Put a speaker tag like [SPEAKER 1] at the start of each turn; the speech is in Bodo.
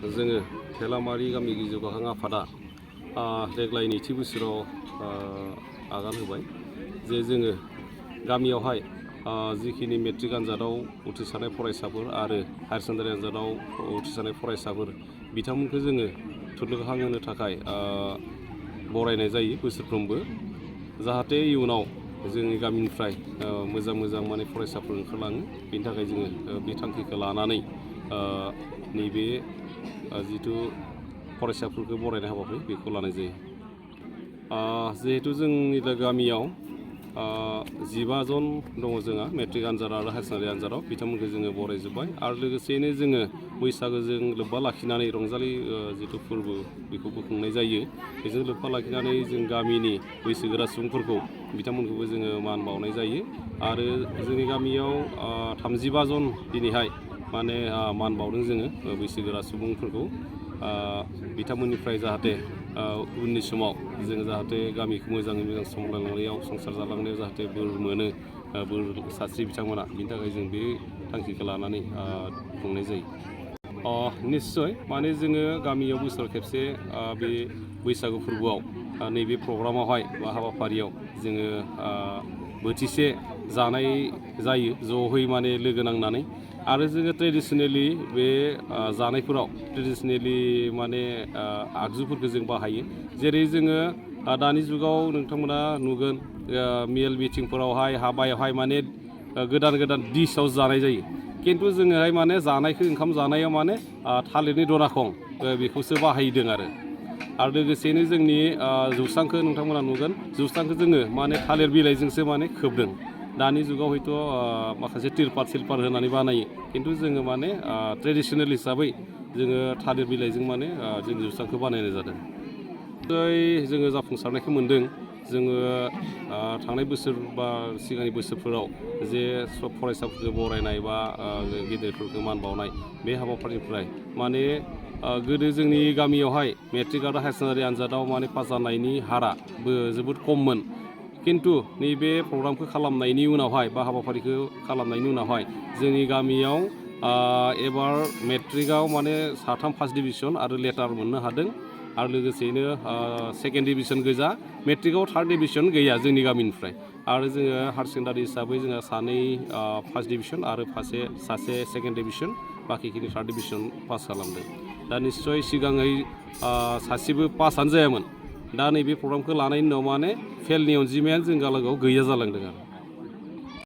[SPEAKER 1] जोङो थेलामारि गामि जौगाखां आफादा देग्लाय नैथि बोसोराव आगान होबाय जे जोङो गामियावहाय जिखिनि मेट्रिक आनजादाव उथ्रिसारनाय फरायसाफोर आरो हायार सेकेन्डारि आनजादाव उथ्रिसारनाय फरायसाफोर बिथांमोनखौ जोङो थुलुंगा होनो थाखाय बरायनाय जायो बोसोरफ्रोमबो जाहाथे इयुनाव जोंनि गामिनिफ्राय मोजां माने फरायसाफोर ओंखारलाङो बेनि थाखाय जोङो बे थांखिखौ लानानै नैबे जिथु फरायसाफोरखौ बरायनाय हाबाफारि बेखौ लानाय जायो। जिहेतु जोंनि गामियाव 15 जन दङ जोंहा मेट्रिक आनजाद आरो हायार सेकेन्डारि आनजादाव बिथांमोनखौ जोङो बरायजोब्बाय आरो लोगोसेयैनो जोङो बैसागोजों लोब्बा लाखिनानै रंजालि जिथु फोरबो बेखौबो खुंनाय जायो। बेजों लोब्बा लाखिनानै जों गामिनि बैसोगोरा सुबुंफोरखौ बिथांमोनखौबो जोङो मान बावनाय जायो आरो जोंनि गामियाव 35 जन दिनैहाय माने मान बावदों जोङो बैसोगोरा सुबुंफोरखौ बिथांमोननिफ्राय जाहाथे उननि समाव जोङो जाहाथे गामिखौ मोजाङै मोजां सामलायलांनायाव संसार जालांनायाव जाहाथे बोर मोनो बोर सास्रि बिथांमोना बिनि थाखाय जों बे थांखिखौ लानानै खुंनाय जायो। निस्सय माने जोङो गामियाव बोसोराव खेबसे बे बैसागु फोरबोआव नैबे प्रग्रामावहाय बा हाबाफारियाव जोङो बोथिसे जानाय जायो ज'है माने लोगो नांनानै आरो जोङो ट्रेडिसनेलि बे जानायफोराव ट्रेडिसनेलि माने आगजुफोरखौ जों बाहायो जेरै जोङो दानि जुगाव नोंथांमोना नुगोन मेल मिटिंफोरावहाय हाबायावहाय माने गोदान डिशआव जानाय जायो खिन्थु जोङोहाय माने जानायखौ ओंखाम जानायाव माने थालिरनि दनाखं बेखौसो बाहायदों आरो लोगोसेनो जोंनि जौस्रांखौ नोंथांमोना नुगोन जौस्रांखौ जोङो माने थालिर बिलाइजोंसो माने खोबदों। दानि जुगाव हयथ' माखासे तिरपाल होनानै बानायो खिन्थु जोङो माने ट्रेडिसनेल हिसाबै जोङो थालिर बिलाइजों माने जों जौस्रांखौ बानायनाय जादों। जोङो जाफुंसारनायखौ मोन्दों जोङो थांनाय बोसोर बा सिगांनि बोसोरफोराव जे सब फरायसाफोरखौ बरायनाय बा गेदेरफोरखौ मान बावनाय बे हाबाफारिनिफ्राय माने गोदो जोंनि गामियावहाय मेट्रिक आरो हायार सेकेन्डारि आनजादाव माने पास जानायनि हाराबो जोबोद खममोन खिन्थु नैबे प्रग्रामखौ खालामनायनि उनावहाय बा हाबाफारिखौ खालामनायनि उनावहाय जोंनि गामियाव एबार मेट्रिकआव माने 3 फार्स्ट डिभिजन आरो लेटार मोननो हादों आरो लोगोसेयैनो सेकेन्ड डिभिजन गोजा मेट्रिकआव 3rd डिभिजन गैया जोंनि गामिनिफ्राय आरो जोङो हायार सेकेन्डारि हिसाबै जोंहा 2 फार्स्ट डिभिजन आरो सासे सेकेन्ड डिभिजन बाखिखिनि 3rd डिभिजन पास खालामदों। दा निस्सय सिगाङै सासेबो पासआनो जायामोन दा नैबे प्रग्रामखौ लानायनि उनाव माने फेलनि अनजिमाया जों गालागाव गैया जालांदों आरो